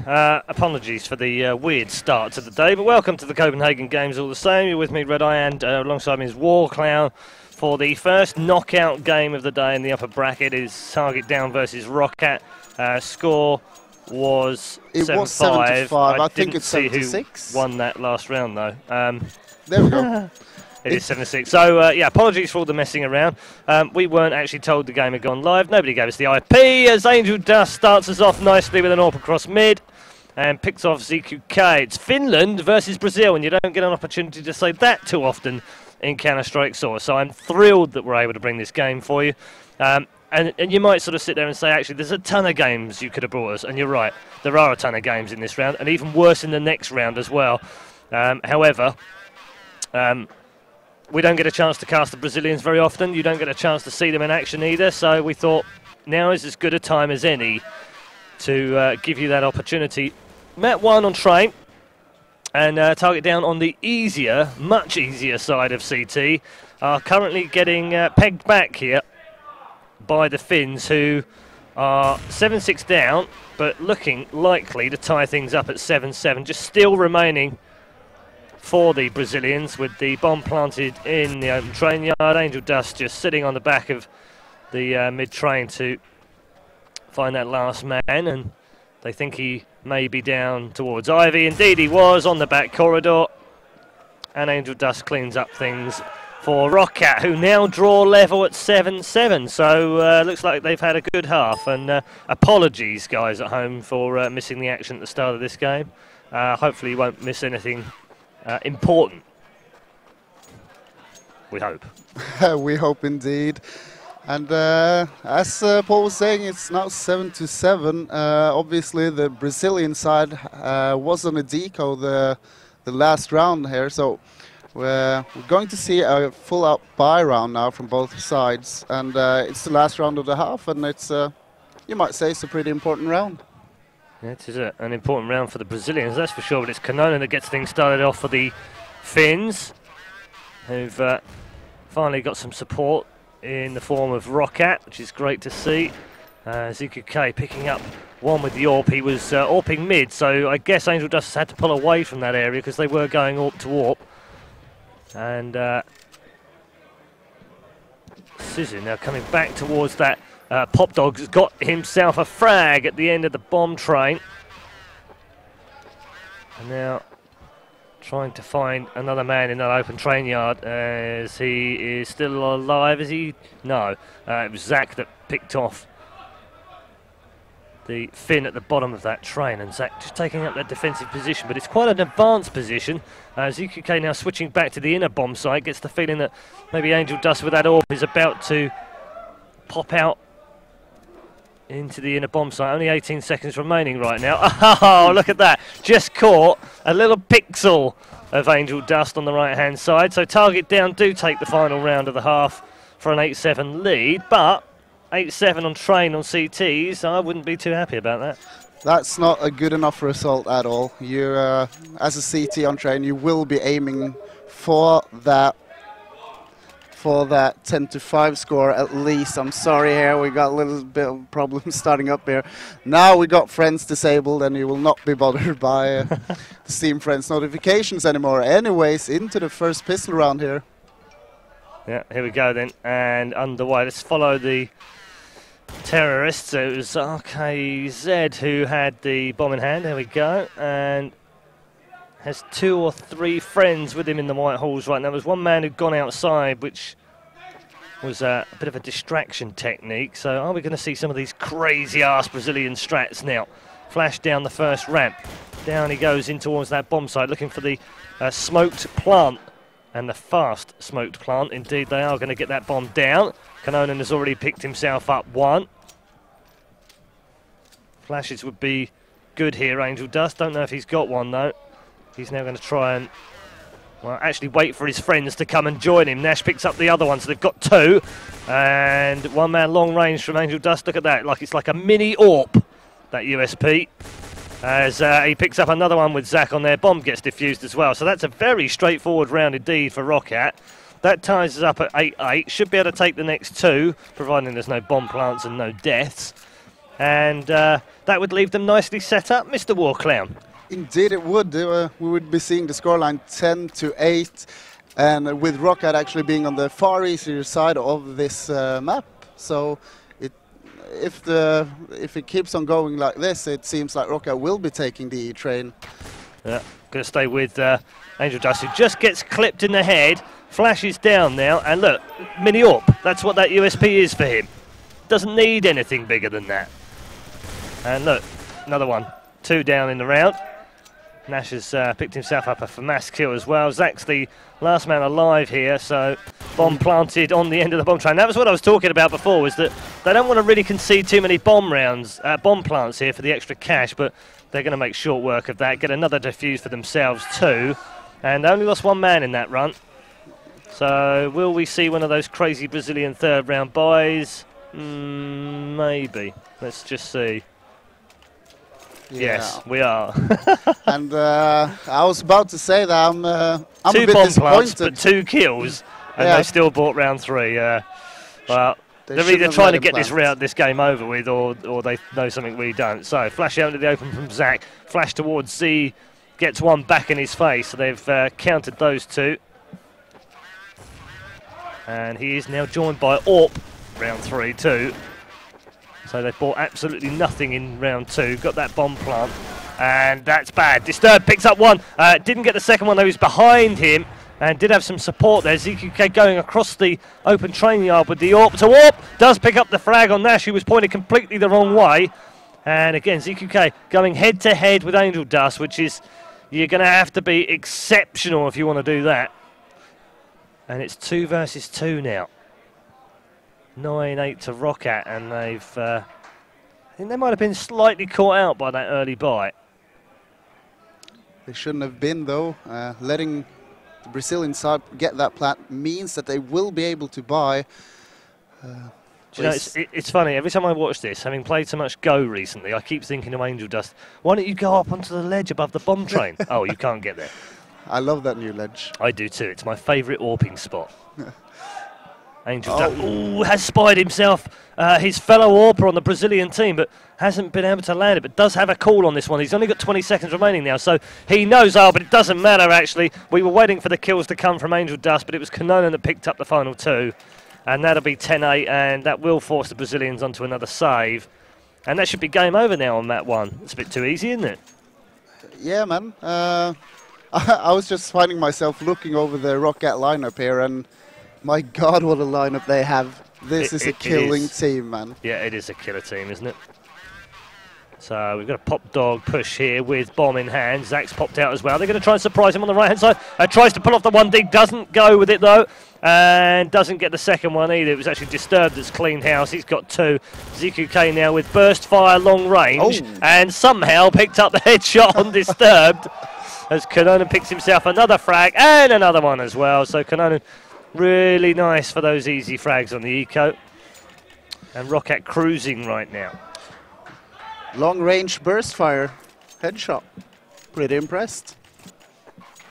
Apologies for the weird start to the day, but welcome to the Copenhagen Games all the same. You're with me, ReDeYe, and alongside me is warclown for the first knockout game of the day in the upper bracket. Is Targetdown versus Roccat. Score was 7-5. I think it's 7-6. Who won that last round though. There we go. It is 7-6. So, yeah, apologies for all the messing around. We weren't actually told the game had gone live. Nobody gave us the IP as Angel Dust starts us off nicely with an AWP across mid and picks off ZQK. It's Finland versus Brazil, and you don't get an opportunity to say that too often in Counter-Strike Source. So I'm thrilled that we're able to bring this game for you. And you might sort of sit there and say, actually, there's a ton of games you could have brought us. And you're right, there are a ton of games in this round, and even worse in the next round as well. However, we don't get a chance to cast the Brazilians very often. You don't get a chance to see them in action either. So we thought now is as good a time as any to give you that opportunity. Met one on train and Targetdown on the easier, much easier side of CT are currently getting pegged back here by the Finns, who are 7-6 down, but looking likely to tie things up at 7-7. Just still remaining for the Brazilians with the bomb planted in the open train yard. Angel Dust just sitting on the back of the mid-train to find that last man, and they think he may be down towards Ivy. Indeed he was on the back corridor, and Angel Dust cleans up things for Roccat, who now draw level at 7-7. So looks like they've had a good half, and apologies guys at home for missing the action at the start of this game. Hopefully you won't miss anything important. We hope. We hope indeed. And as Paul was saying, it's now 7-7. Obviously, the Brazilian side was on a deco the last round here, so we're going to see a full-out buy round now from both sides. And it's the last round of the half, and it's you might say it's a pretty important round. Yeah, it is an important round for the Brazilians, that's for sure, but it's Kanona that gets things started off for the Finns, who've finally got some support in the form of Roccat, which is great to see. ZQK picking up one with the AWP. He was AWPing mid, so I guess Angel Dust had to pull away from that area because they were going AWP to AWP. And Sizu now coming back towards that. Pop Dog's got himself a frag at the end of the bomb train. And now trying to find another man in that open train yard, as he is still alive. Is he? No. It was Zach that picked off the Finn at the bottom of that train, and Zach just taking up that defensive position, but it's quite an advanced position. ZQK now switching back to the inner bomb site, gets the feeling that maybe Angel Dust with that AWP is about to pop out into the inner bomb site. Only 18 seconds remaining right now. Oh, look at that. Just caught a little pixel of Angel Dust on the right-hand side. So Targetdown do take the final round of the half for an 8-7 lead, but 8-7 on train on CTs, I wouldn't be too happy about that. That's not a good enough result at all. You, as a CT on train, you will be aiming for that 10-5 score at least. I'm sorry here, we got a little bit of problems starting up here. Now we got friends disabled, and you will not be bothered by the Steam Friends notifications anymore. Anyways, into the first pistol round here. Yeah, here we go then, and underway. Let's follow the terrorists. It was RKZ who had the bomb in hand. There we go, and has 2 or 3 friends with him in the white halls right now. There was one man who'd gone outside, which was a bit of a distraction technique. So are we going to see some of these crazy-ass Brazilian strats now? Flash down the first ramp. Down he goes in towards that bomb site, looking for the smoked plant, and the fast smoked plant. Indeed, they are going to get that bomb down. Kanonen has already picked himself up one. Flashes would be good here, Angel Dust. Don't know if he's got one, though. He's now going to try and, well, actually wait for his friends to come and join him. Nash picks up the other one, so they've got 2. And one man long range from Angel Dust. Look at that, like it's like a mini AWP, that USP. As he picks up another one with Zach on there. Bomb gets defused as well. So that's a very straightforward round indeed for Roccat. That ties us up at 8-8. Should be able to take the next 2, providing there's no bomb plants and no deaths. and that would leave them nicely set up, Mr. Warclown. Indeed it would. We would be seeing the scoreline 10-8, and with Roccat actually being on the far easier side of this map. So if it keeps on going like this, it seems like Roccat will be taking the E train. Yeah, going to stay with Angel Dust, who just gets clipped in the head, flashes down now, and look, mini AWP. That's what that USP is for him. Doesn't need anything bigger than that. And look, another one. 2 down in the round. Nash has picked himself up a FAMAS kill as well. Zach's the last man alive here, so bomb planted on the end of the bomb train. That was what I was talking about before, was that they don't want to really concede too many bomb plants here for the extra cash, but they're going to make short work of that, get another defuse for themselves too. And they only lost 1 man in that run. So will we see one of those crazy Brazilian third round buys? Maybe. Let's just see. Yeah. Yes, we are. And I was about to say that I'm a 2 bit bomb disappointed. plants, but 2 kills, and they still bought round 3. Well, they're either trying to get this game over with, or they know something we don't. So flash out into the open from Zach, flash towards Z, gets 1 back in his face. So they've countered those 2, and he is now joined by AWP, round 3 too. So they've bought absolutely nothing in round 2. Got that bomb plant, and that's bad. Disturbed picks up 1. Didn't get the second one, though. He was behind him and did have some support there. ZQK going across the open train yard with the AWP to AWP. Does pick up the frag on Nash, who was pointed completely the wrong way. And again, ZQK going head-to-head with Angel Dust, which is, you're going to have to be exceptional if you want to do that. And it's 2 versus 2 now. 9-8 to Roccat, and they've I think they might have been slightly caught out by that early bite. They shouldn't have been, though. Letting the Brazilian side get that plant means that they will be able to buy. Do you know, it's funny, every time I watch this, having played so much Go recently, I keep thinking of Angel Dust. Why don't you go up onto the ledge above the bomb train? Oh, you can't get there. I love that new ledge. I do too. It's my favourite AWPing spot. Angel Dust has spied himself his fellow AWPer on the Brazilian team, but hasn't been able to land it, but does have a call on this one. He's only got 20 seconds remaining now, so he knows, but it doesn't matter, actually. We were waiting for the kills to come from Angel Dust, but it was Kononen that picked up the final 2, and that'll be 10-8, and that will force the Brazilians onto another save. And that should be game over now on that one. It's a bit too easy, isn't it? Yeah, man. I was just finding myself looking over the Roccat lineup here, and my God, what a lineup they have. This is a killing team, man. Yeah, it is a killer team, isn't it? So we've got a pop dog push here with bomb in hand. Zach's popped out as well. They're going to try and surprise him on the right-hand side. Tries to pull off the 1D, doesn't go with it, though. And doesn't get the second one either. It was actually Disturbed that's cleaned house. He's got 2. ZQK now with burst fire long range. And somehow picked up the headshot on Disturbed. As Kononen picks himself another frag and another one as well. So Kononen, really nice for those easy frags on the eco. And Roccat cruising right now. Long range burst fire headshot. Pretty impressed.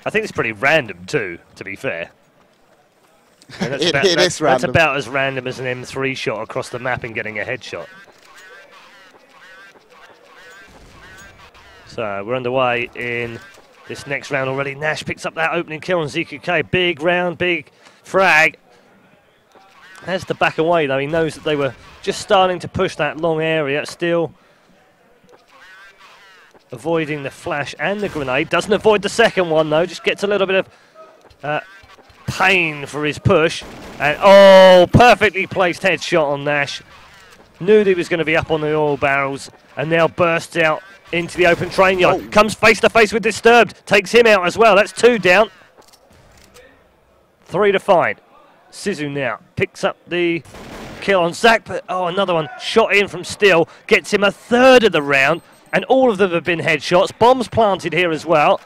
I think it's pretty random too, to be fair. It is random. That's about as random as an M3 shot across the map and getting a headshot. So we're underway in this next round already. Nash picks up that opening kill on ZQK. Big round, big frag. Has to back away though. He knows that they were just starting to push that long area. Still avoiding the flash and the grenade. Doesn't avoid the second one though. Just gets a little bit of pain for his push. And perfectly placed headshot on Nash. Knew that he was going to be up on the oil barrels, and now bursts out into the open train yard. Comes face to face with Disturbed. Takes him out as well. That's 2 down. 3 to find. Sizu now picks up the kill on Zach, but another one shot in from Steel. Gets him a 3rd of the round, and all of them have been headshots. Bombs planted here as well.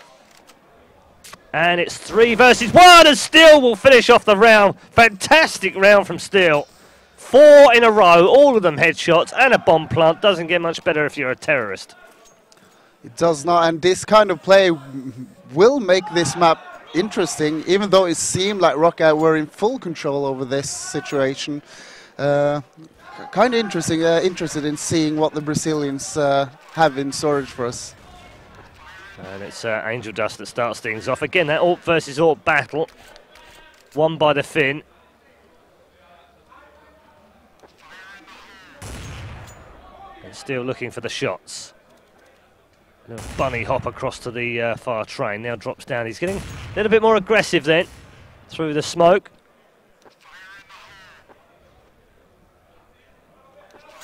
And it's 3 versus 1, and Steel will finish off the round. Fantastic round from Steel. 4 in a row, all of them headshots, and a bomb plant. Doesn't get much better if you're a terrorist. It does not, and this kind of play will make this map interesting, even though it seemed like Roccat were in full control over this situation. kind of interested in seeing what the Brazilians have in storage for us. And it's Angel Dust that starts things off. Again, that AWP versus AWP battle, won by the Finn. And still looking for the shots. A little bunny hop across to the far train, now drops down. He's getting a little bit more aggressive then, through the smoke.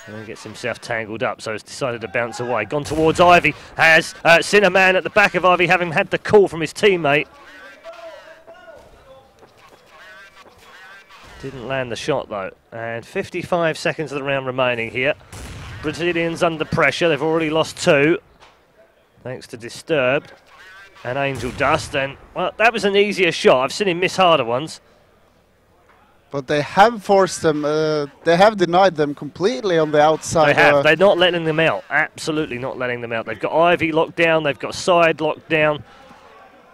And then gets himself tangled up, so he's decided to bounce away. Gone towards Ivy, has seen a man at the back of Ivy, having had the call from his teammate. Didn't land the shot though. And 55 seconds of the round remaining here. Brazilians under pressure, they've already lost 2. Thanks to Disturbed and Angel Dust. And, well, that was an easier shot. I've seen him miss harder ones. But they have forced them, they have denied them completely on the outside. They have, they're not letting them out, absolutely not letting them out. They've got Ivy locked down, they've got Side locked down.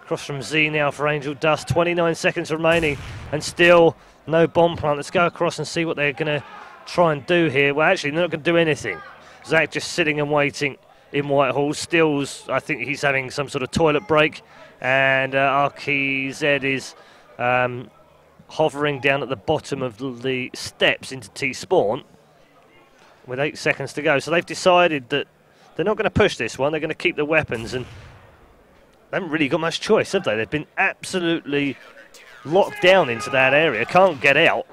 Across from Z now for Angel Dust, 29 seconds remaining, and still no bomb plant. Let's go across and see what they're going to try and do here. Well, actually, they're not going to do anything. Zach just sitting and waiting in Whitehall. Stills, I think he's having some sort of toilet break, and RKZ is hovering down at the bottom of the steps into T-spawn with 8 seconds to go. So they've decided that they're not going to push this one. They're going to keep the weapons, and they haven't really got much choice, have they? They've been absolutely locked down into that area, can't get out.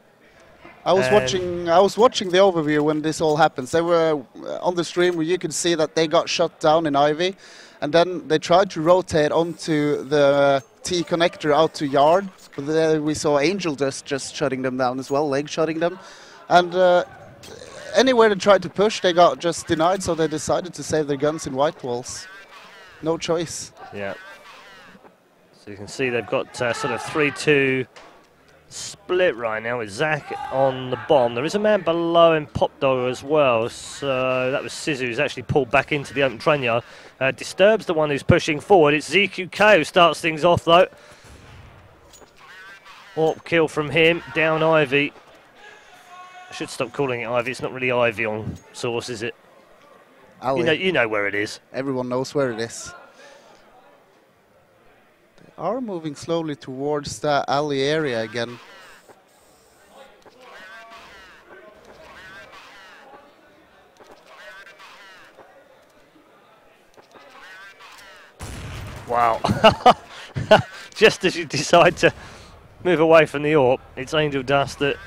I was watching the overview when this all happens. They were on the stream where you could see that they got shut down in Ivy, and then they tried to rotate onto the T connector out to Yard. But there we saw Angel Dust just shutting them down as well, leg shutting them. And anywhere they tried to push, they got just denied, so they decided to save their guns in white walls. No choice. Yeah. So you can see they've got sort of 3-2 split right now with Zach on the bomb. There is a man below him, Pop Dog as well. So that was Sizu, who's actually pulled back into the open train yard. Disturbs the one who's pushing forward. It's ZQK who starts things off though. AWP kill from him, down Ivy. I should stop calling it Ivy, it's not really Ivy on Source, is it? Alley. You know where it is. Everyone knows where it is. They are moving slowly towards the alley area again. Wow. Just as you decide to move away from the AWP, it's Angel Dust that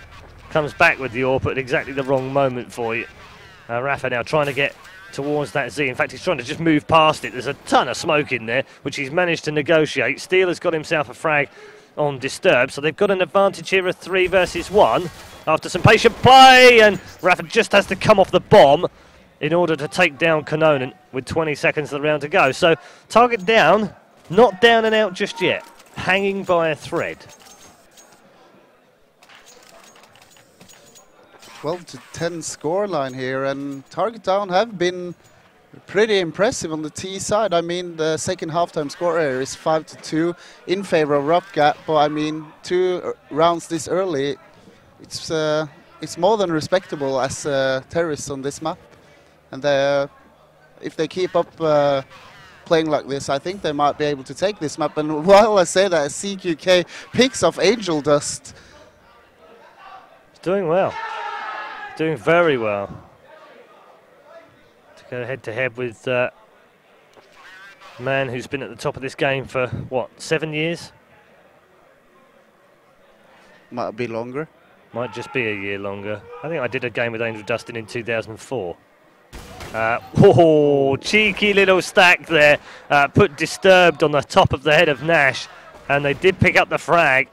comes back with the AWP at exactly the wrong moment for you. Rafa now trying to get towards that Z. In fact, he's trying to just move past it. There's a ton of smoke in there, which he's managed to negotiate. Steel has got himself a frag on Disturbed, so they've got an advantage here of 3 versus 1 after some patient play, and Rafa just has to come off the bomb in order to take down Kanonen with 20 seconds of the round to go. So target down, not down and out just yet, hanging by a thread. 12-10 scoreline here, and target down have been pretty impressive on the T side. I mean, the second halftime score here is 5-2 in favor of Roccat, but I mean, 2 rounds this early, it's more than respectable as terrorists on this map. And if they keep up playing like this, I think they might be able to take this map. And while I say that, CQK picks off Angel Dust. He's doing well. Doing very well. To go head to head with a man who's been at the top of this game for, what, 7 years? Might be longer. Might just be a year longer. I think I did a game with Angel Dustin in 2004. Oh, cheeky little stack there. Put Disturbed on the top of the head of Nash, and they did pick up the frag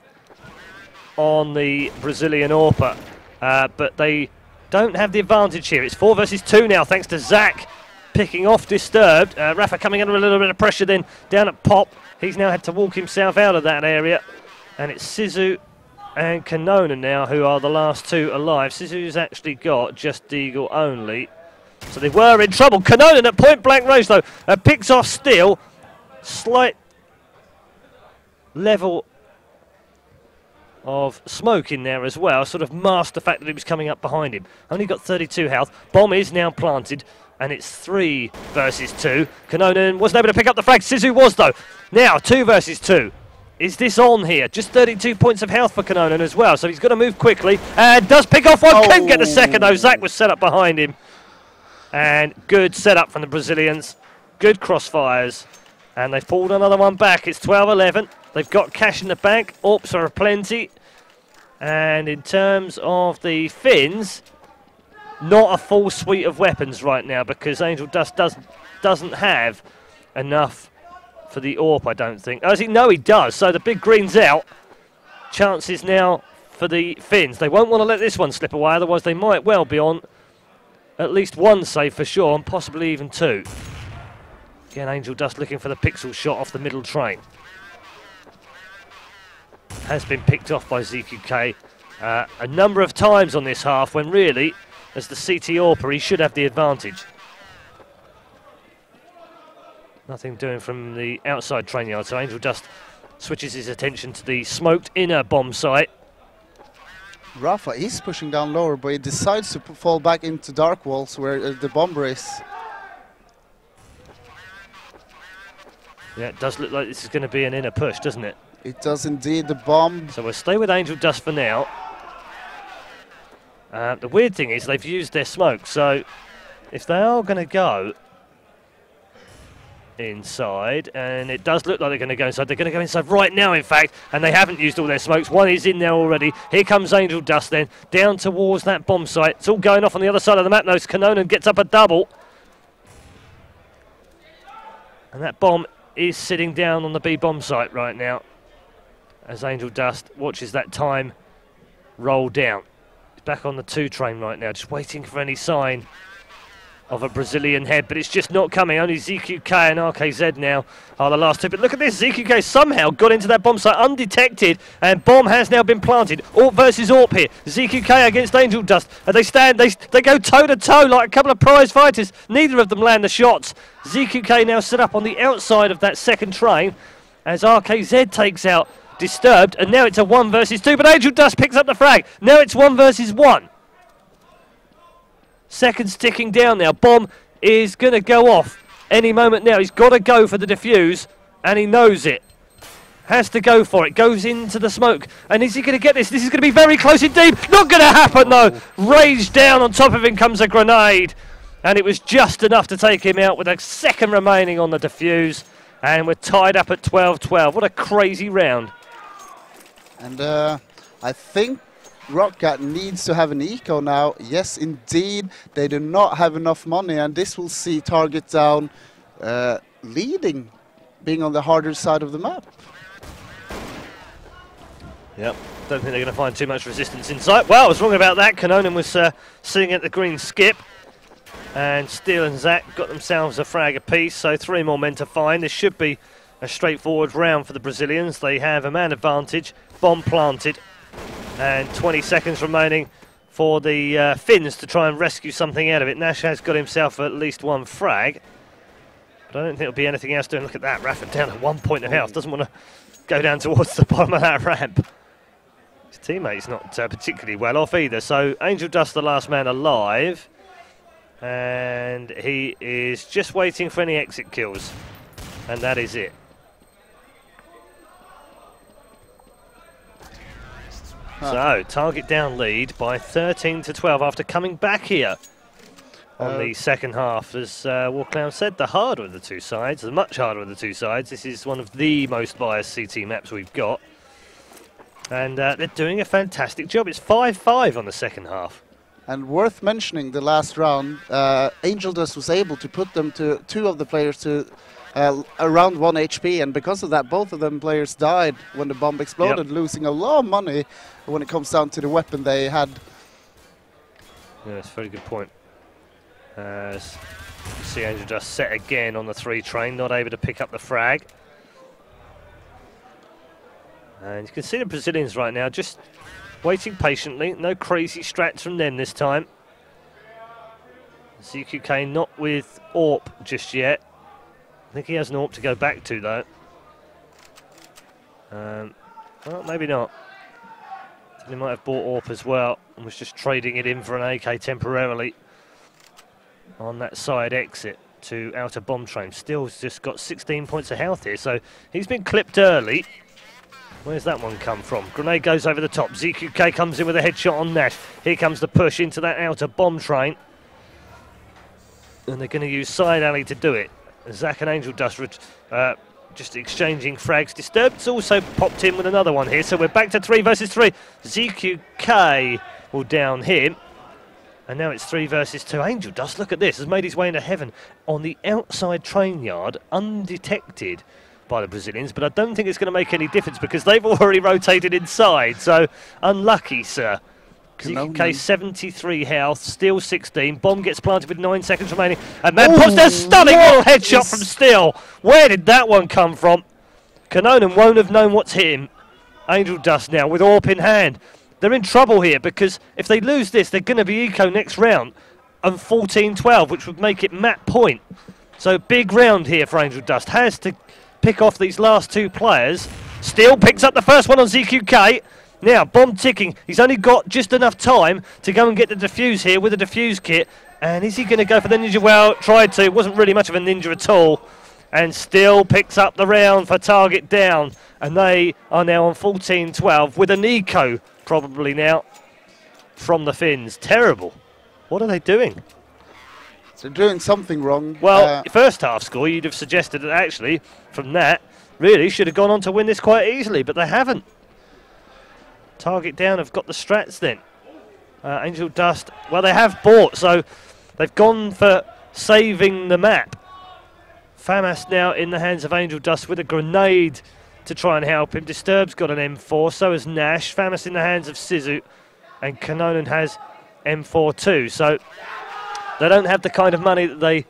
on the Brazilian AWPer, but they don't have the advantage here. It's 4 versus 2 now, thanks to Zach picking off Disturbed. Rafa coming under a little bit of pressure then down at Pop. He's now had to walk himself out of that area, and it's Sizu and Kanonen now who are the last 2 alive. Sizu's actually got just Deagle only, so they were in trouble. Kanonen at point blank range though, picks off Steel. Slight level of smoke in there as well, sort of masked the fact that he was coming up behind him. Only got 32 health. Bomb is now planted, and it's 3 versus 2. Kanonen wasn't able to pick up the frag. Sisu was, though. Now, 2 versus 2. Is this on here? Just 32 points of health for Kanonen as well, so he's got to move quickly. And does pick off one. Couldn't get the second, though. Zach was set up behind him. And good setup from the Brazilians. Good crossfires. And they've pulled another one back. It's 12-11. They've got cash in the bank. Orps are plenty. And in terms of the Finns, not a full suite of weapons right now because Angel Dust doesn't have enough for the AWP, I don't think. Oh, no, he does. So the big green's out. Chances now for the Finns. They won't want to let this one slip away, otherwise they might well be on at least 1 save for sure, and possibly even 2. Again, Angel Dust looking for the pixel shot off the middle train. Has been picked off by ZQK a number of times on this half, when really, as the CT AWPer, he should have the advantage. Nothing doing from the outside train yard, so Angel Dust switches his attention to the smoked inner bomb site. Rafa is pushing down lower, but he decides to fall back into dark walls where the bomber is. Yeah, it does look like this is going to be an inner push, doesn't it? It does indeed, the bomb. So we'll stay with Angel Dust for now. The weird thing is they've used their smoke, so if they are going to go inside, and it does look like they're going to go inside, they're going to go inside right now, in fact, and they haven't used all their smokes. One is in there already. Here comes Angel Dust then, down towards that bomb site. It's all going off on the other side of the map now. Kanonen gets up a double. And that bomb is sitting down on the B bomb site right now as Angel Dust watches that time roll down. He's back on the 2 train right now, just waiting for any sign of a Brazilian head, but it's just not coming. Only ZQK and RKZ now are the last 2. But look at this, ZQK somehow got into that bomb site undetected, and bomb has now been planted. AWP versus AWP here. ZQK against Angel Dust. And they go toe-to-toe like a couple of prize fighters. Neither of them land the shots. ZQK now set up on the outside of that second train as RKZ takes out Disturbed, and now it's a 1 versus 2, but Angel Dust picks up the frag. Now it's 1 versus 1. Seconds ticking down now. Bomb is going to go off any moment now. He's got to go for the defuse, and he knows it. Has to go for it. Goes into the smoke. And is he going to get this? This is going to be very close indeed. Not going to happen, though. Raised down. On top of him comes a grenade. And it was just enough to take him out with a second remaining on the defuse. And we're tied up at 12-12. What a crazy round. And I think Roccat needs to have an eco now. Yes, indeed. They do not have enough money, and this will see Targetdown leading, being on the harder side of the map. Yep, don't think they're going to find too much resistance inside. Well, I was wrong about that. Kanonen was sitting at the green skip. And Steele and Zach got themselves a frag apiece, so 3 more men to find. This should be a straightforward round for the Brazilians. They have a man advantage, bomb planted, and 20 seconds remaining for the Finns to try and rescue something out of it. Nash has got himself at least 1 frag, but I don't think there'll be anything else doing. Look at that, Rafa down at 1 point of health. Doesn't want to go down towards the bottom of that ramp. His teammate's not particularly well off either, so Angel Dust the last man alive. And he is just waiting for any exit kills, and that is it. So, Targetdown lead by 13-12 after coming back here on the second half. As warclown said, the harder of the 2 sides, the much harder of the 2 sides. This is one of the most biased CT maps we've got. And they're doing a fantastic job. It's 5-5 on the second half. And worth mentioning, the last round, Angel Dust was able to put them to 2 of the players to around 1 HP, and because of that, both of them players died when the bomb exploded, losing a lot of money when it comes down to the weapon they had. Yeah, that's a very good point. As you see Angel Dust set again on the 3 train, not able to pick up the frag. And you can see the Brazilians right now just waiting patiently, no crazy strats from them this time. ZQK not with AWP just yet. I think he has an AWP to go back to though. Well, maybe not. He might have bought AWP as well and was just trading it in for an AK temporarily on that side exit to outer bomb train. Still's just got 16 points of health here, so he's been clipped early. Where's that one come from? Grenade goes over the top. ZQK comes in with a headshot on Nash. Here comes the push into that outer bomb train. And they're going to use side alley to do it. Zach and Angel Dust just exchanging frags. Disturbed's also popped in with another one here, so we're back to 3 versus 3. ZQK will down him. And now it's 3 versus 2. Angel Dust, look at this, has made his way into heaven on the outside train yard, undetected by the Brazilians, but I don't think it's going to make any difference because they've already rotated inside, so unlucky, sir. ZQK 73 health, Steel 16, bomb gets planted with 9 seconds remaining, and then puts a stunning little headshot from Steel. Where did that one come from? Kanonen won't have known what's hit him. Angel Dust now with AWP in hand. They're in trouble here because if they lose this, they're going to be eco next round and 14-12, which would make it map point. So big round here for Angel Dust. Has to pick off these last 2 players. Steel picks up the first one on ZQK. Now, bomb ticking. He's only got just enough time to go and get the defuse here with a defuse kit. And is he going to go for the ninja? Well, tried to. Wasn't really much of a ninja at all. And Still picks up the round for target down. And they are now on 14-12 with an eco probably now from the Finns. Terrible. What are they doing? They're doing something wrong. Well, first half score, you'd have suggested that actually, from that, really should have gone on to win this quite easily, but they haven't. Target down have got the strats then. Angel Dust, well, they have bought, so they've gone for saving the map. FAMAS now in the hands of Angel Dust with a grenade to try and help him. Disturbed's got an M4, so has Nash. FAMAS in the hands of Sizu, and Kanonen has M4 too, so they don't have the kind of money that they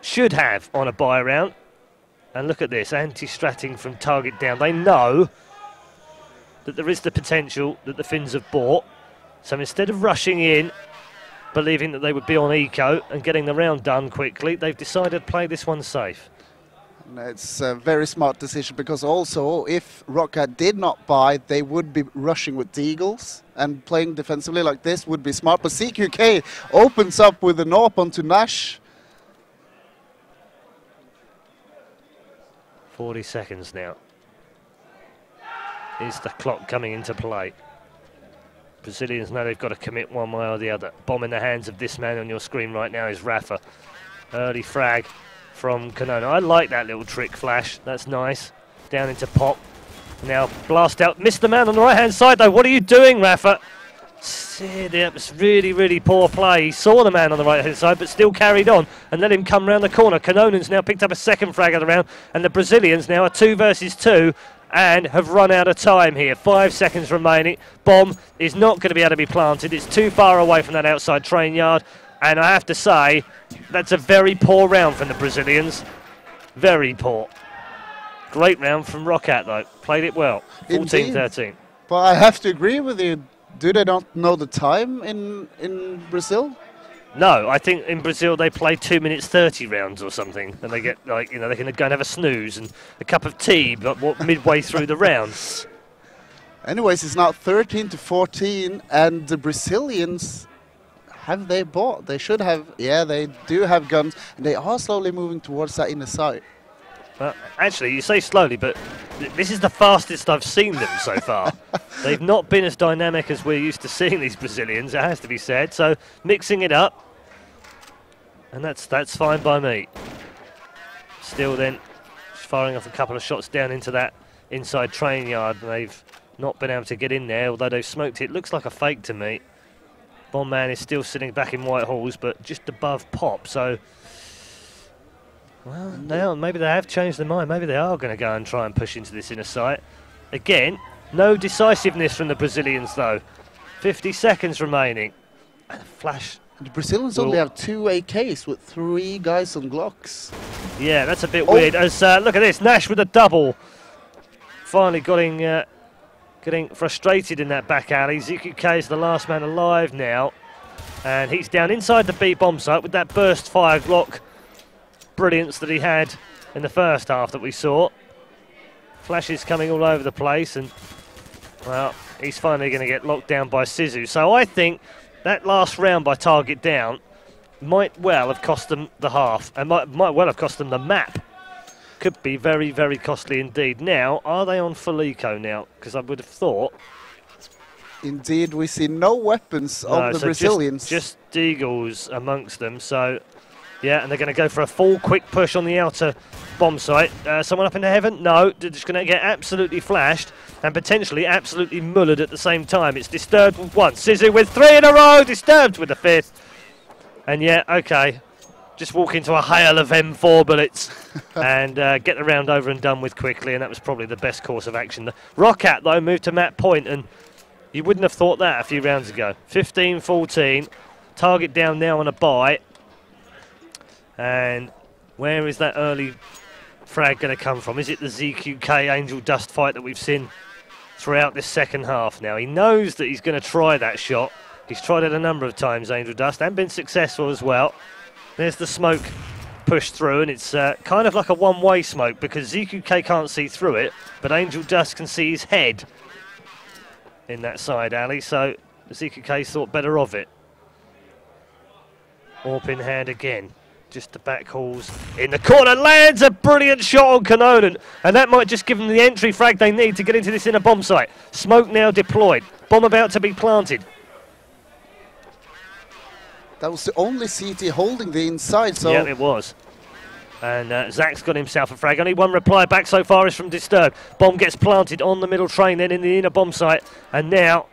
should have on a buy round. And look at this, anti-stratting from target down. They know that there is the potential that the Finns have bought. So instead of rushing in, believing that they would be on eco and getting the round done quickly, they've decided to play this one safe. And it's a very smart decision because also if Roccat did not buy, they would be rushing with Deagles, and playing defensively like this would be smart. But CQK opens up with an AWP onto Nash. 40 seconds now. Is the clock coming into play? Brazilians know they've got to commit one way or the other. Bomb in the hands of this man on your screen right now is Rafa. Early frag from Kanonen. I like that little trick flash. That's nice. Down into pop. Now blast out. Missed the man on the right-hand side though. What are you doing, Rafa? It was really, really poor play. He saw the man on the right-hand side, but still carried on and let him come round the corner. Kanonen's now picked up a second frag of the round, and the Brazilians now are 2 versus 2 and have run out of time here. 5 seconds remaining. Bomb is not going to be able to be planted. It's too far away from that outside train yard, and I have to say, that's a very poor round from the Brazilians. Very poor. Great round from Roccat, though. Played it well. 14-13. But I have to agree with you. Do they not know the time in Brazil? No, I think in Brazil they play 2 minutes 30 rounds or something, and they get like, you know, they can go and have a snooze and a cup of tea, but midway through the rounds. Anyways, it's now 13-14, and the Brazilians, have they bought? They should have. Yeah, they do have guns, and they are slowly moving towards that inner side. Actually, you say slowly, but this is the fastest I've seen them so far. They've not been as dynamic as we're used to seeing these Brazilians, it has to be said. So mixing it up, and that's fine by me. Still then, firing off a couple of shots down into that inside train yard. They've not been able to get in there, although they've smoked it. Looks like a fake to me. Bomb man is still sitting back in White Halls, but just above Pop, so... Well, now maybe they have changed their mind. Maybe they are going to go and try and push into this inner site. Again, no decisiveness from the Brazilians, though. 50 seconds remaining. And a flash. The Brazilians only have 2 AKs with 3 guys on Glocks. Yeah, that's a bit weird. As look at this, Nash with a double. Finally getting frustrated in that back alley. ZQK is the last man alive now. And he's down inside the B bomb site with that burst fire Glock brilliance that he had in the first half that we saw. Flashes coming all over the place, and Well, he's finally going to get locked down by Sisu. So I think that last round by Targetdown might well have cost them the half, and might well have cost them the map. Could be very, very costly indeed. Now, are they on Felico now? Because I would have thought. Indeed, we see no weapons on the Brazilians. Just Deagles amongst them. So, yeah, and they're going to go for a full quick push on the outer bomb site. Someone up into heaven? No, they're just going to get absolutely flashed and potentially absolutely mullered at the same time. It's Disturbed with one. Sisu with 3 in a row. Disturbed with the 5th. And yeah, okay. Just walk into a hail of M4 bullets and get the round over and done with quickly, and that was probably the best course of action. The Roccat, though, moved to Matt Point, and you wouldn't have thought that a few rounds ago. 15-14, Targetdown now on a bye. And where is that early frag going to come from? Is it the ZQK Angel Dust fight that we've seen throughout this second half now? He knows that he's going to try that shot. He's tried it a number of times, Angel Dust, and been successful as well. There's the smoke pushed through, and it's kind of like a one-way smoke because ZQK can't see through it, but Angel Dust can see his head in that side alley, so ZQK thought better of it. Orp in hand again. Just the back hauls in the corner. Lands a brilliant shot on Kanonen, and that might just give them the entry frag they need to get into this inner bomb site. Smoke now deployed. Bomb about to be planted. That was the only CT holding the inside, so... Yeah, it was. And Zach's got himself a frag. Only one reply back so far is from Disturbed. Bomb gets planted on the middle train, then in the inner bomb site. And now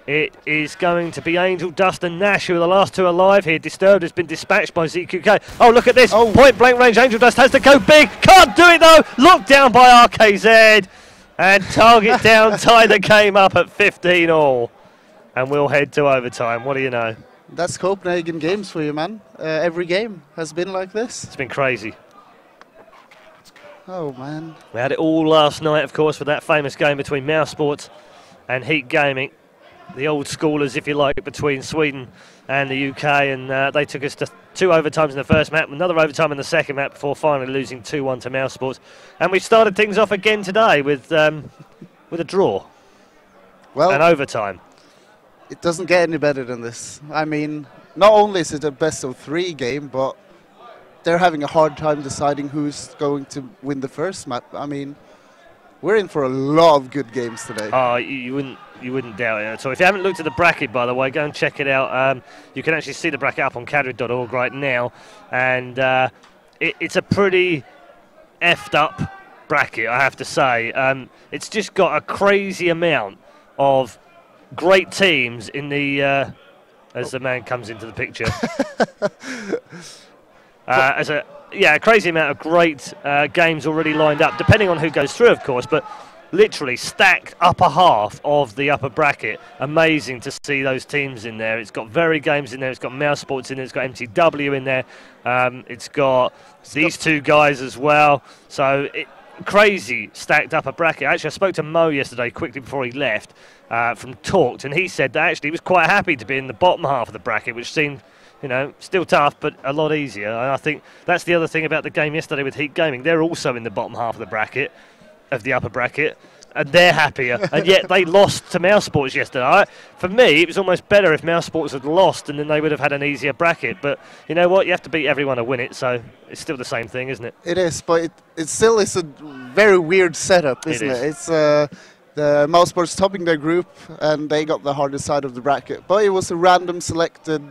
it is going to be Angel Dust and Nash, who are the last two alive here. Disturbed has been dispatched by ZQK. Oh, look at this. Oh. Point blank range. Angel Dust has to go big. Can't do it, though. Locked down by RKZ. And Targetdown tie the game up at 15 all. And we'll head to overtime. What do you know? That's Copenhagen Games for you, man. Every game has been like this. It's been crazy. Oh, man. We had it all last night, of course, with that famous game between Mouse Sports and Heat Gaming. The old schoolers, if you like, between Sweden and the UK. And they took us to 2 overtimes in the first map, another overtime in the second map before finally losing 2-1 to Mouse Sports. And we started things off again today with a draw. Well, and overtime. It doesn't get any better than this. I mean, not only is it a best-of-3 game, but they're having a hard time deciding who's going to win the first map. I mean, we're in for a lot of good games today. Oh, you wouldn't doubt it at all. If you haven't looked at the bracket, by the way, go and check it out. You can actually see the bracket up on cadrid.org right now, and it's a pretty effed up bracket, I have to say. It's just got a crazy amount of great teams in the as the man comes into the picture. A crazy amount of great games already lined up, depending on who goes through, of course, but literally stacked upper half of the upper bracket. Amazing to see those teams in there. It's got Very Games in there, it's got Mouse Sports in there, it's got MTW in there, it's got these two guys as well. So crazy stacked upper bracket. Actually, I spoke to Mo yesterday quickly before he left from Talked, and he said that actually he was quite happy to be in the bottom half of the bracket, which seemed, you know, still tough, but a lot easier. And I think that's the other thing about the game yesterday with Heat Gaming. They're also in the bottom half of the bracket, of the upper bracket, and they're happier. And yet they lost to Mouse Sports yesterday. For me, it was almost better if Mouse Sports had lost, and then they would have had an easier bracket. But you know what? You have to beat everyone to win it, so it's still the same thing, isn't it? It is, but it still is a very weird setup, isn't it? It's the Mouse Sports topping their group, and they got the hardest side of the bracket. But it was a random selected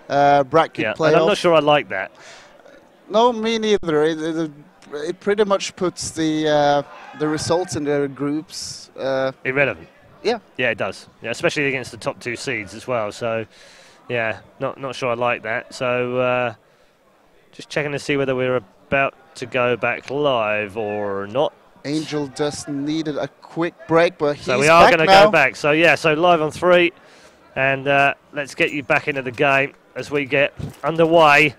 bracket playoff. And I'm not sure I like that. No, me neither. It pretty much puts the results in their groups irrelevant. Yeah. Yeah, it does. Yeah, especially against the top 2 seeds as well. So, yeah, not sure I like that. So, just checking to see whether we're about to go back live or not. Angel just needed a quick break, but he's so we are going to go back. So yeah, so live on 3, and let's get you back into the game as we get underway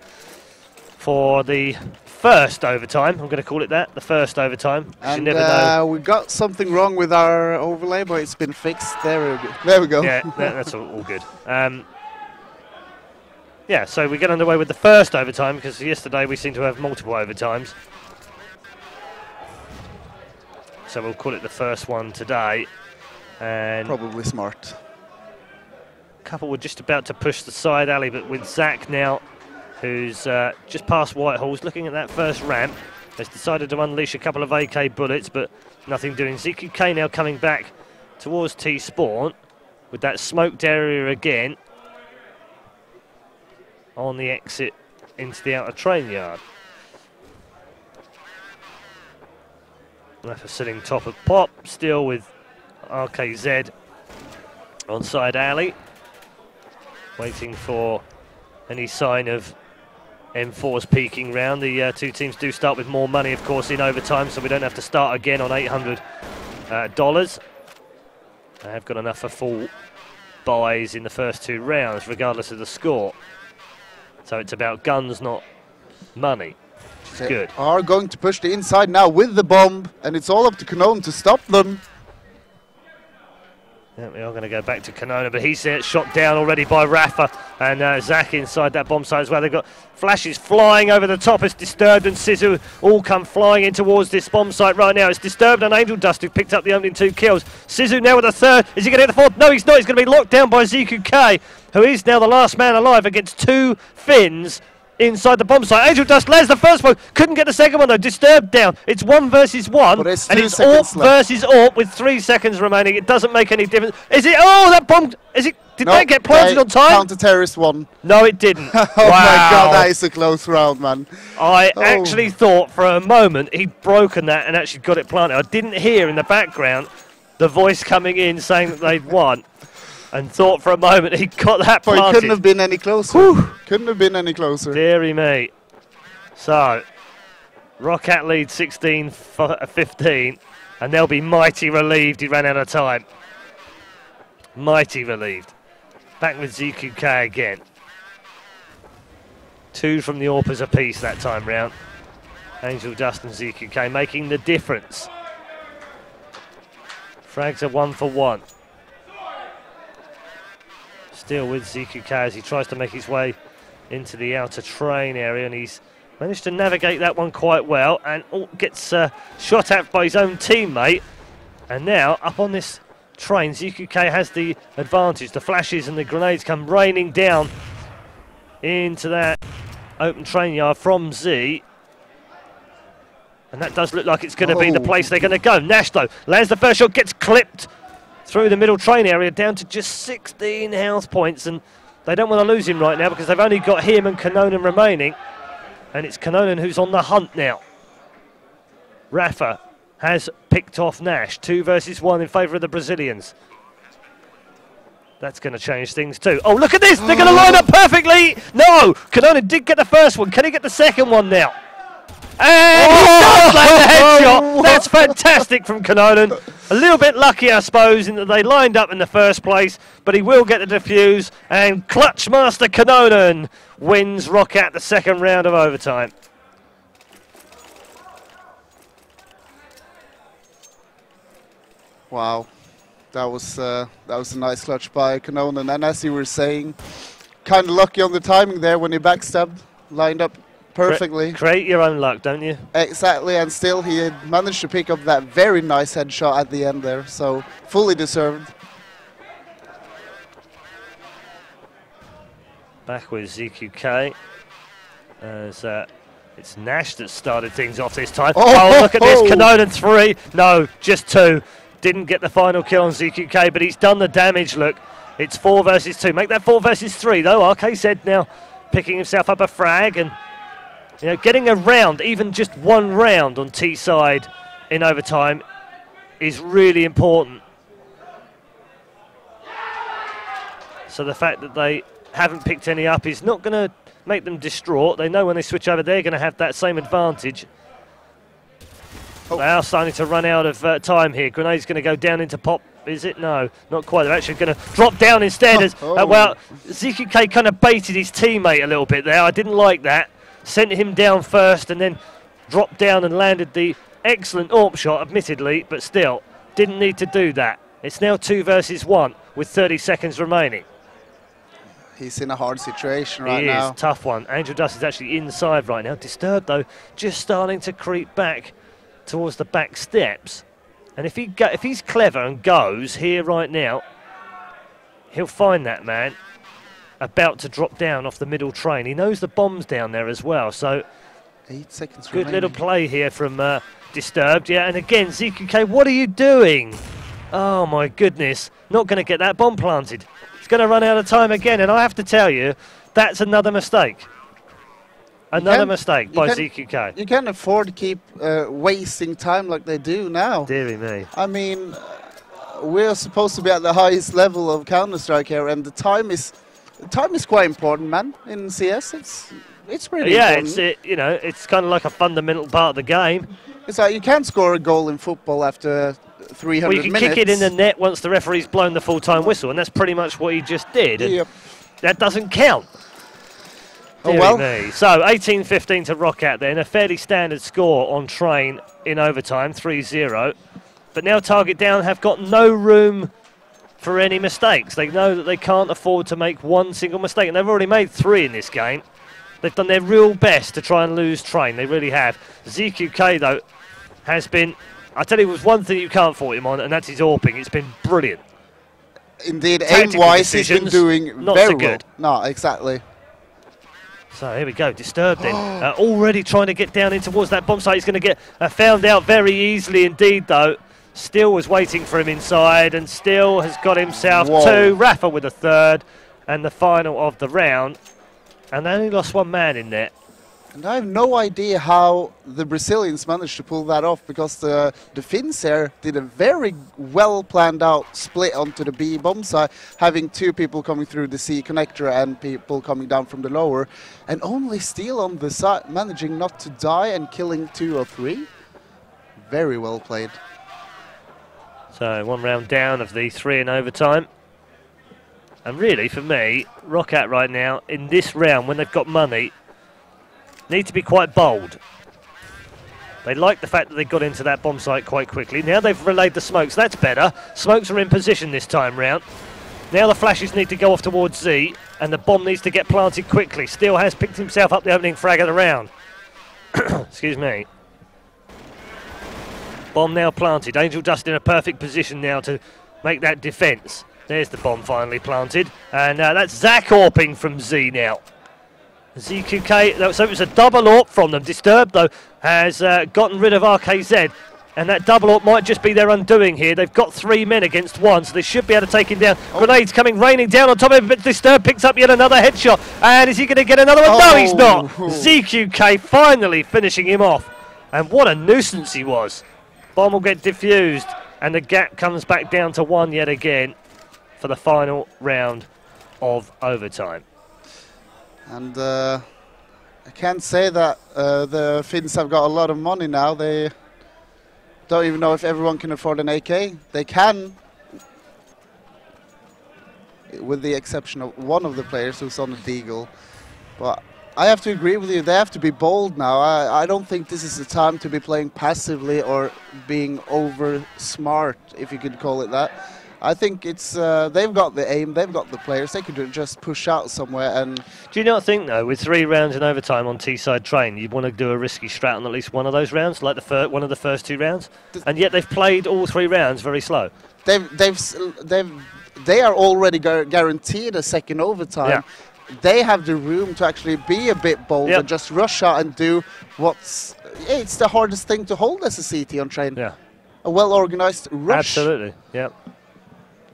for the first overtime. I'm going to call it that, the first overtime. And you never know. We got something wrong with our overlay, but it's been fixed. There we go. Yeah, that's all good. Yeah, so we get underway with the first overtime because yesterday we seem to have multiple overtimes. So we'll call it the first one today. And probably smart. Couple were just about to push the side alley, but with Zach now, who's just past Whitehall's, looking at that first ramp, has decided to unleash a couple of AK bullets, but nothing doing. ZQK now coming back towards T-Spawn with that smoked area again on the exit into the outer train yard. Rafa sitting top of Pop, still with RKZ on side alley, waiting for any sign of M4's peaking round. The two teams do start with more money, of course, in overtime, so we don't have to start again on $800. They have got enough for full buys in the first 2 rounds, regardless of the score. So it's about guns, not money, which is good. Are going to push the inside now with the bomb, and it's all up to Canone to stop them. Yeah, we are going to go back to Canona, but he's shot down already by Rafa, and Zach inside that bomb site as well. They've got flashes flying over the top as Disturbed and Sizu all come flying in towards this bomb site right now. It's Disturbed and Angel Dust who picked up the opening 2 kills. Sizu now with a 3rd. Is he going to get the 4th? No, he's not. He's going to be locked down by ZQK, who is now the last man alive against 2 Finns inside the bomb site. Angel Dust lands the first one, couldn't get the second one though. Disturbed down. It's 1 versus 1, and it's AWP versus AWP with 3 seconds remaining. It doesn't make any difference. Is it? Oh, that bomb! Is it? Did that get planted on time? Counter-terrorist won. No, it didn't. Oh wow. My God, that is a close round, man. I actually thought for a moment he'd broken that and actually got it planted. I didn't hear in the background the voice coming in saying that they'd won, and thought for a moment he got that planted. It couldn't have been any closer. Whew. Couldn't have been any closer. Deary me. So, Roccat leads 16-15, and they'll be mighty relieved he ran out of time. Mighty relieved. Back with ZQK again. 2 from the AWPers apiece that time round. Angel Dust and ZQK making the difference. Frags are 1 for 1. Still with ZQK as he tries to make his way into the outer train area, and he's managed to navigate that one quite well, and gets shot at by his own teammate. And now up on this train, ZQK has the advantage. The flashes and the grenades come raining down into that open train yard from Z, and that does look like it's going to be the place they're going to go. Nash though lands the first shot, gets clipped through the middle train area down to just 16 health points, and they don't want to lose him right now because they've only got him and Kanonen remaining, and it's Kanonen who's on the hunt now. Rafa has picked off Nash. 2 versus 1 in favour of the Brazilians. That's going to change things too. Oh, look at this! They're going to line up perfectly! No! Kanonen did get the first one. Can he get the second one now? And he does land the headshot! That's fantastic from Kanonen. A little bit lucky, I suppose, in that they lined up in the first place, but he will get the defuse, and Clutch Master Kanonen wins Roccat the 2nd round of overtime. Wow, that was a nice clutch by Kanonen, and as you were saying, kind of lucky on the timing there when he backstabbed, lined up perfectly. Create your own luck, don't you? Exactly, and still he had managed to pick up that very nice headshot at the end there, so fully deserved. Back with ZQK as it's Nash that started things off this time. Oh, look at this, Kanonen 3, no, just 2. Didn't get the final kill on ZQK, but he's done the damage, look. It's 4 versus 2. Make that 4 versus 3, though. RKZ now picking himself up a frag, and getting a round, even just 1 round on T side in overtime is really important. So the fact that they haven't picked any up is not going to make them distraught. They know when they switch over, they're going to have that same advantage. They are starting to run out of time here. Grenade's going to go down into Pop. Is it? No, not quite. They're actually going to drop down instead. Well, ZQK kind of baited his teammate a little bit there. I didn't like that. Sent him down first and then dropped down and landed the excellent AWP shot, admittedly, but still, didn't need to do that. It's now 2 versus 1 with 30 seconds remaining. He's in a hard situation right now. He is, tough one. Angel Dust is actually inside right now. Disturbed, though, just starting to creep back towards the back steps. And if he's clever and goes here right now, he'll find that man about to drop down off the middle train. He knows the bomb's down there as well, so 8 seconds good remaining. little play here from Disturbed. Yeah, and again, ZQK, what are you doing? Oh my goodness, not going to get that bomb planted. He's going to run out of time again, and I have to tell you, that's another mistake. Another mistake by ZQK. You can't afford to keep wasting time like they do now. Deary me. I mean, we're supposed to be at the highest level of Counter-Strike here, and the time is quite important, man. In CS, it's pretty important. Yeah, it's kind of like a fundamental part of the game. It's like you can't score a goal in football after 300 well, you can minutes. kick it in the net once the referee's blown the full-time whistle, and that's pretty much what he just did. Yep. That doesn't count. Oh well. Me. So 18-15 to Roccat then, a fairly standard score on Train in overtime, 3-0. But now Targetdown have got no room for any mistakes. They know that they can't afford to make one single mistake, and they've already made 3 in this game. They've done their real best to try and lose Train, they really have. ZQK, though, has been, I tell you, there's one thing you can't fault him on, and that's his AWPing. It's been brilliant. Indeed, aim-wise, he's been doing not very so good. Well. No, exactly. So here we go, Disturbed then. Already trying to get down in towards that bomb site. He's going to get found out very easily indeed, though. Still was waiting for him inside, and Still has got himself 2. Rafa with a 3rd, and the final of the round. And they only lost 1 man in there. And I have no idea how the Brazilians managed to pull that off, because the Finns here did a very well planned out split onto the B bomb side, having 2 people coming through the C connector and people coming down from the lower, and only Steel on the side, managing not to die and killing 2 or 3. Very well played. So 1 round down of the 3 in overtime. And really, for me, Roccat right now, in this round, when they've got money, need to be quite bold. They like the fact that they got into that bomb site quite quickly. Now they've relayed the smokes. That's better. Smokes are in position this time round. Now the flashes need to go off towards Z, and the bomb needs to get planted quickly. Steel has picked himself up the opening frag of the round. Excuse me. Bomb now planted. Angel Dust in a perfect position now to make that defence. There's the bomb finally planted. And that's Zach AWPing from Z now. ZQK, so it was a double AWP from them. Disturbed, though, has gotten rid of RKZ. And that double AWP might just be their undoing here. They've got 3 men against 1, so they should be able to take him down. Grenades coming, raining down on top of him, but Disturbed picks up yet another headshot. And is he going to get another one? No, he's not. ZQK finally finishing him off. And what a nuisance he was. Bomb will get diffused, and the gap comes back down to 1 yet again for the final round of overtime. And I can't say that the Finns have got a lot of money now. They don't even know if everyone can afford an AK. They can, with the exception of one of the players who's on a Deagle. But I have to agree with you. They have to be bold now. I don't think this is the time to be playing passively or being over smart, if you could call it that. I think it's they've got the aim, they've got the players. They could just push out somewhere. And do you not think, though, with 3 rounds in overtime on T-side Train, you'd want to do a risky strat on at least one of those rounds, like one of the first 2 rounds? And yet they've played all 3 rounds very slow. They are already guaranteed a second overtime. Yeah. They have the room to actually be a bit bold and just rush out and do what's... It's the hardest thing to hold as a CT on Train. Yeah. A well-organized rush. Absolutely, yeah.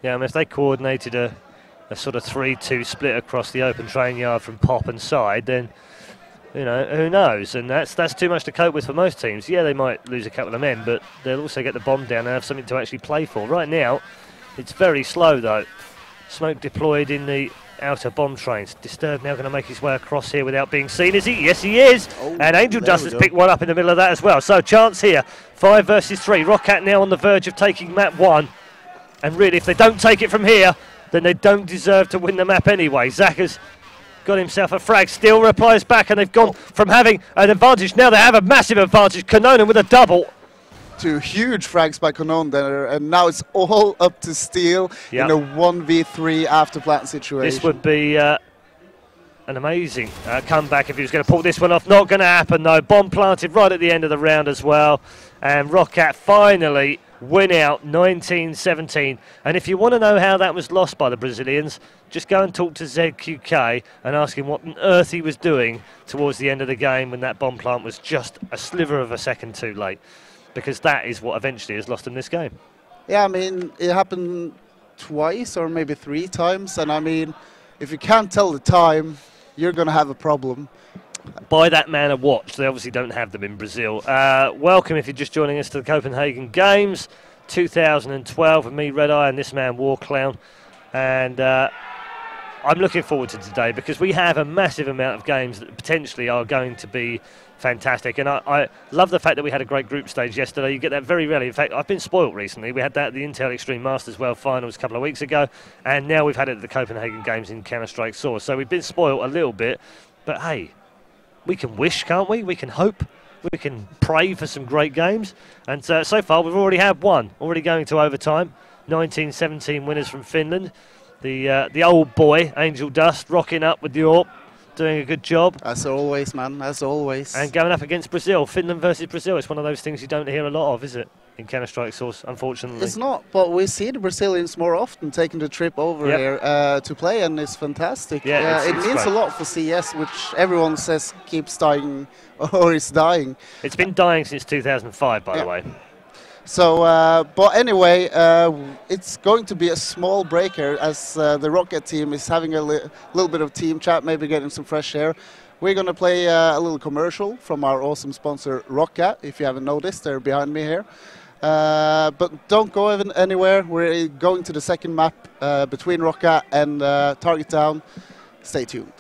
Yeah, I mean, if they coordinated a sort of 3-2 split across the open train yard from Pop and side, then, you know, who knows? And that's too much to cope with for most teams. Yeah, they might lose a couple of men, but they'll also get the bomb down and have something to actually play for. Right now, it's very slow, though. Smoke deployed in the outer bomb trains. Disturbed now going to make his way across here without being seen, is he? Yes, he is. Oh, and Angel Dust has picked one up in the middle of that as well. So chance here, 5 versus 3. Roccat now on the verge of taking map 1. And really, if they don't take it from here, then they don't deserve to win the map anyway. Zach has got himself a frag. Still replies back, and they've gone from having an advantage. Now they have a massive advantage. Kononen with a double. 2 huge frags by Kononen there, and now it's all up to Steel in a 1v3 after plant situation. This would be an amazing comeback if he was going to pull this one off. Not going to happen, though. Bomb planted right at the end of the round as well. And Roccat finally win out 19-17. And if you want to know how that was lost by the Brazilians, just go and talk to ZQK and ask him what on earth he was doing towards the end of the game when that bomb plant was just a sliver of a second too late, because that is what eventually has lost him this game. Yeah, I mean, it happened twice or maybe 3 times, and I mean, if you can't tell the time, you're going to have a problem. Buy that man a watch. They obviously don't have them in Brazil. Welcome if you're just joining us to the Copenhagen Games 2012 with me, ReDeYe, and this man, Warclown. And I'm looking forward to today because we have a massive amount of games that potentially are going to be fantastic. And I love the fact that we had a great group stage yesterday. You get that very rarely. In fact, I've been spoilt recently. We had that at the Intel Extreme Masters World Finals a couple of weeks ago, and now we've had it at the Copenhagen Games in Counter-Strike Source. So we've been spoilt a little bit, but hey, we can wish, can't we? We can hope. We can pray for some great games. And so far, we've already had one, already going to overtime. 19-17 winners from Finland. The old boy, Angel Dust, rocking up with the AWP, doing a good job. As always, man, as always. And going up against Brazil. Finland versus Brazil. It's one of those things you don't hear a lot of, is it? In Counter-Strike Source, unfortunately. It's not, but we see the Brazilians more often taking the trip over here to play, and it's fantastic. Yeah, it means great. a lot for CS, which everyone says keeps dying or is dying. It's been dying since 2005, by the way. So, but anyway, it's going to be a small break here as the Roccat team is having a little bit of team chat, maybe getting some fresh air. We're going to play a little commercial from our awesome sponsor, Roccat. If you haven't noticed, they're behind me here. But don't go anywhere. We're going to the second map between Roccat and Targetdown. Stay tuned.